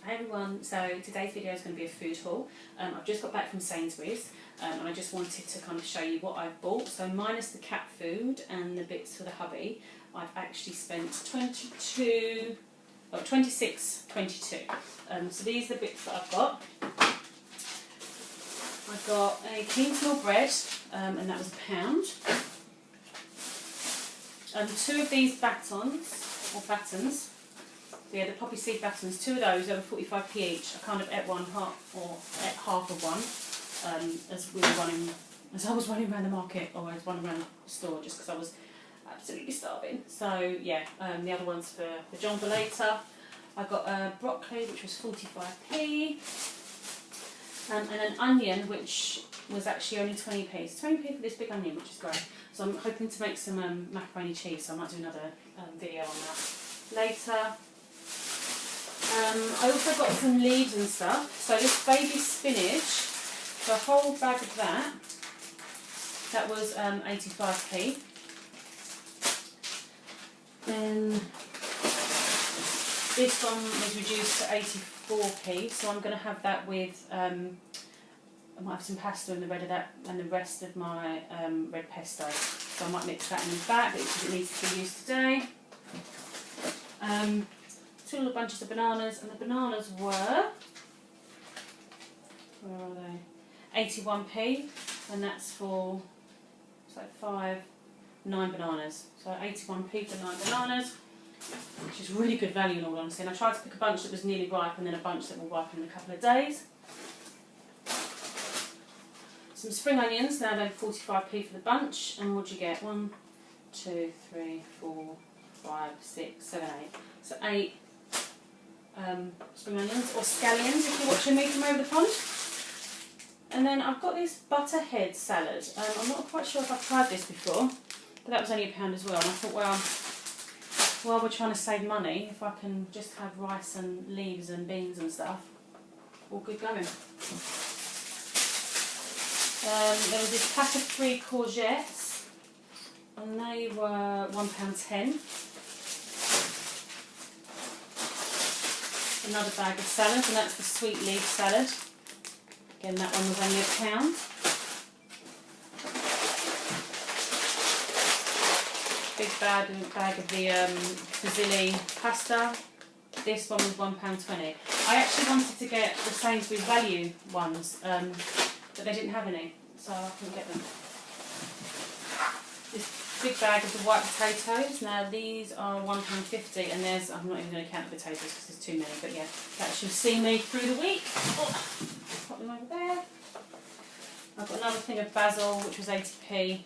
Hi everyone, so today's video is going to be a food haul. I've just got back from Sainsbury's and I just wanted to kind of show you what I've bought. So minus the cat food and the bits for the hubby, I've actually spent 26.22. So these are the bits that I've got. I've got a Kingsmill bread and that was £1. Two of these battens, yeah, the poppy seed battens, two of those over 45p each. I kind of ate half of one as I was running around the market, or I was running around the store just because I was absolutely starving. So yeah, the other one's for John for later. I got broccoli, which was 45p, and an onion, which was actually only 20p. So 20p for this big onion, which is great. So I'm hoping to make some macaroni cheese, so I might do another video on that later. I also got some leaves and stuff. So this baby spinach, the whole bag of that was 85p. Then this one was reduced to 84p, so I'm going to have that with, I might have some pasta and the rest of my red pesto. So I might mix that in the back because it needs to be used today. Two little bunches of bananas, and the bananas were, where are they? 81p, and that's for, it's like 9 bananas. So 81p for 9 bananas, which is really good value in all honesty. And I tried to pick a bunch that was nearly ripe and then a bunch that will ripen in a couple of days. Some spring onions, now they're 45p for the bunch, and what do you get? 1, 2, 3, 4, 5, 6, 7, 8. So 8 spring onions, or scallions if you're watching me from over the pond. And then I've got this butterhead salad. I'm not quite sure if I've tried this before, but that was only £1 as well. And I thought, well, while we're trying to save money, if I can just have rice and leaves and beans and stuff, all good going. There was this pack of 3 courgettes, and they were £1.10. Another bag of salad, and that's the sweet leaf salad. Again, that one was only £1. Big bag of the fusilli pasta. This one was £1.20. I actually wanted to get the Sainsbury's value ones, but they didn't have any, so I couldn't get them. This big bag of the white potatoes. Now these are £1.50, and there's, I'm not even going to count the potatoes because there's too many, but yeah, that should see me through the week. Oh, put them over there. I've got another thing of basil, which was 80p,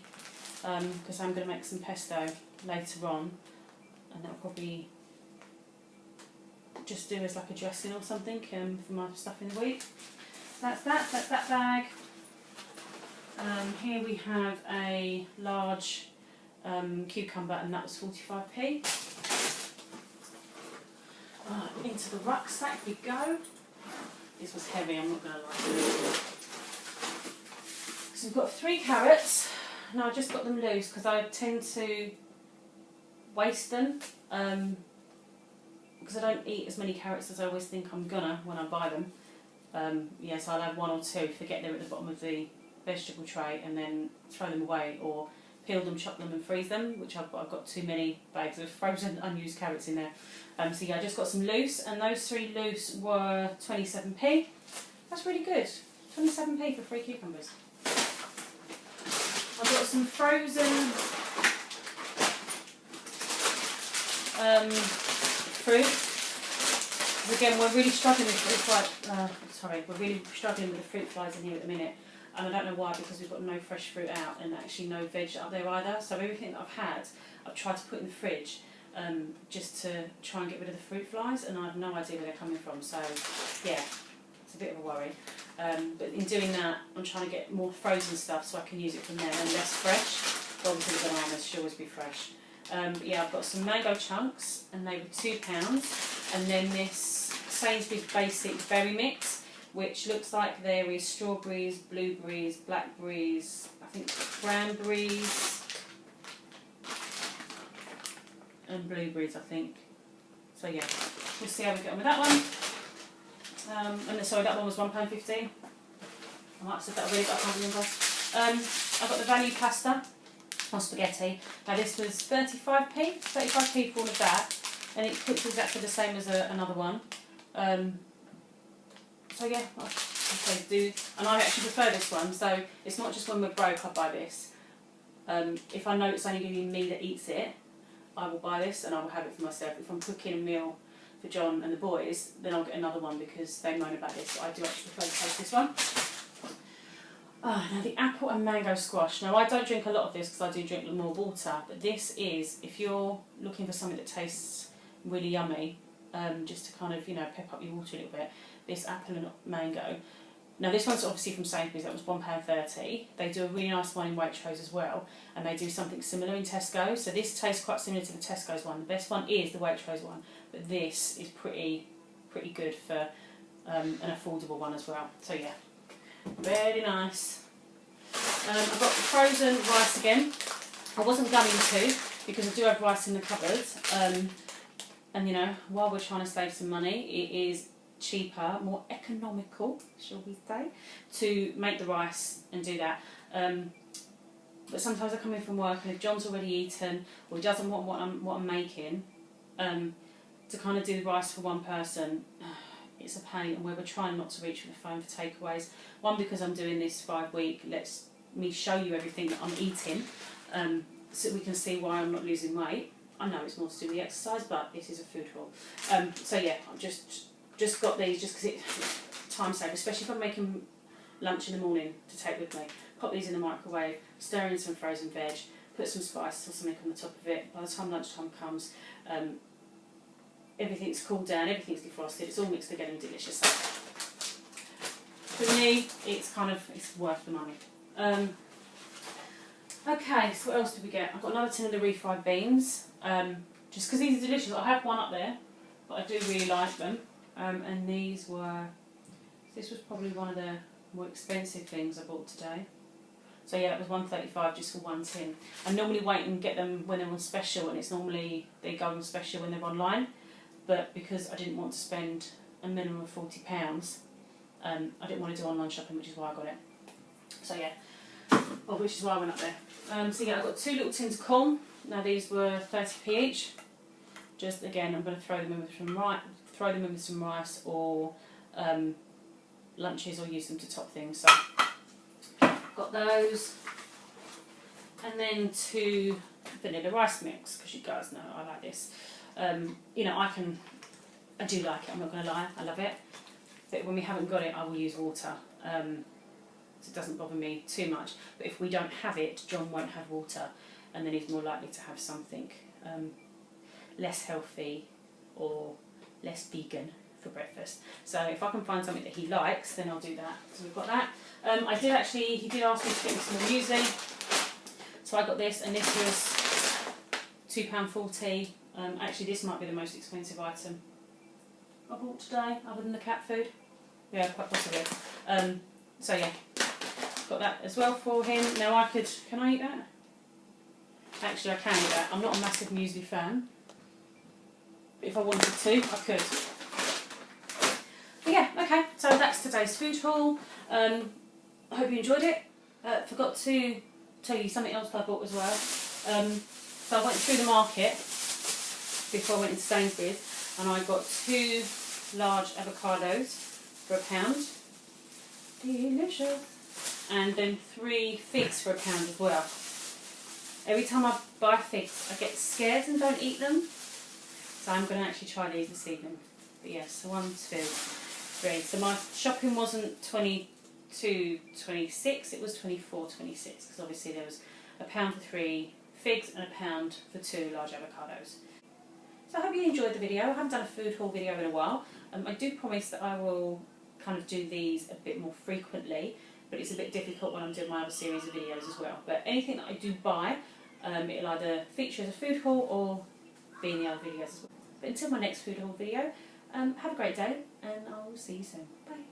because I'm going to make some pesto later on, and that'll probably just do as like a dressing or something for my stuff in the week. That's that bag. Here we have a large cucumber, and that was 45p. Into the rucksack we go. This was heavy, I'm not going to lie. So we've got 3 carrots. Now I just got them loose because I tend to waste them because I don't eat as many carrots as I always think I'm gonna when I buy them. Yeah, so I'll have 1 or 2, forget they're at the bottom of the vegetable tray, and then throw them away, or peel them, chop them and freeze them, which I've got too many bags of frozen unused carrots in there. So yeah, I just got some loose, and those 3 loose were 27p. That's really good, 27p for 3 cucumbers. I've got some frozen fruit. Again, we're really struggling with we're really struggling with the fruit flies in here at the minute. And I don't know why, because we've got no fresh fruit out and actually no veg up there either. So everything that I've had, I've tried to put in the fridge just to try and get rid of the fruit flies, and I have no idea where they're coming from. So yeah, it's a bit of a worry. But in doing that, I'm trying to get more frozen stuff so I can use it from there and less fresh. But obviously the bananas should always be fresh. But yeah, I've got some mango chunks, and they were £2. And then this Sainsbury's Basic Berry Mix, which looks like there is strawberries, blueberries, blackberries, I think cranberries, and blueberries, I think. So yeah, we'll see how we get on with that one. And sorry, that one was £1.50. I might have said that already, but I can't remember. I got the value pasta on spaghetti. Now this was 35p for all of that, and it cooks exactly the same as another one. So yeah, okay, do, and I actually prefer this one. So it's not just when we're broke I buy this. If I know it's only going to be me that eats it, I will buy this and I will have it for myself. If I'm cooking a meal for John and the boys, then I'll get another one because they moan about this. But I do actually prefer to taste this one. Now the apple and mango squash. Now I don't drink a lot of this because I do drink more water, but this is, if you're looking for something that tastes really yummy, just to kind of, you know, pep up your water a little bit, this apple and mango. Now this one's obviously from Sainsbury's, that was £1.30. They do a really nice one in Waitrose as well, and they do something similar in Tesco. So this tastes quite similar to the Tesco's one. The best one is the Waitrose one, but this is pretty good for an affordable one as well. So yeah, very nice. I've got frozen rice again. I wasn't going to because I do have rice in the cupboard. And you know, while we're trying to save some money, it is cheaper, more economical, shall we say, to make the rice and do that. But sometimes I come in from work and if John's already eaten or he doesn't want what I'm making, to kind of do the rice for one person, it's a pain. And where we're trying not to reach for the phone for takeaways. One, because I'm doing this 5-week, lets me show you everything that I'm eating, so we can see why I'm not losing weight. I know it's more to do with the exercise, but this is a food haul. So yeah, I've just got these just because it's time saver, especially if I'm making lunch in the morning to take with me. Pop these in the microwave, stir in some frozen veg, put some spice or something on the top of it. By the time lunchtime comes, everything's cooled down, everything's defrosted, it's all mixed together and delicious. So for me, it's worth the money. Okay, so what else did we get? I've got another tin of the refried beans, just because these are delicious. I have one up there, but I do really like them. And this was probably one of the more expensive things I bought today. So yeah, it was £1.35 just for one tin. I normally wait and get them when they're on special, and it's normally they go on special when they're online. But because I didn't want to spend a minimum of £40, I didn't want to do online shopping, which is why I got it. So yeah, which is why I went up there. So yeah, I've got 2 little tins of corn. Now these were 30p each. Just again, I'm going to throw them in with some rice or lunches, or use them to top things. So got those, and then 2 vanilla rice mix, because you guys know I like this. You know, I do like it, I'm not going to lie, I love it. But when we haven't got it, I will use water. So it doesn't bother me too much. But if we don't have it, John won't have water, and then he's more likely to have something less healthy or less vegan for breakfast. So if I can find something that he likes, then I'll do that. So we've got that. He did ask me to get me some muesli. So I got this, and this was £2.40. Actually, this might be the most expensive item I bought today, other than the cat food. Yeah, quite possibly. So yeah, got that as well for him. Now can I eat that? Actually, I can eat that. I'm not a massive muesli fan. But if I wanted to, I could. But yeah, okay, so that's today's food haul. I hope you enjoyed it. Forgot to tell you something else that I bought as well. So I went through the market before I went into Sainsbury's, and I got 2 large avocados for £1. Delicious. And then 3 figs for £1 as well. Every time I buy figs, I get scared and don't eat them. So I'm going to actually try these this evening. But yes, so 1, 2, 3. So my shopping wasn't 22.26, it was 24.26, because obviously there was £1 for 3 figs and £1 for 2 large avocados. So I hope you enjoyed the video. I haven't done a food haul video in a while. I do promise that I will kind of do these a bit more frequently, but it's a bit difficult when I'm doing my other series of videos as well. But anything that I do buy, it'll either feature as a food haul or be in the other videos as well. But until my next food haul video, have a great day, and I'll see you soon. Bye.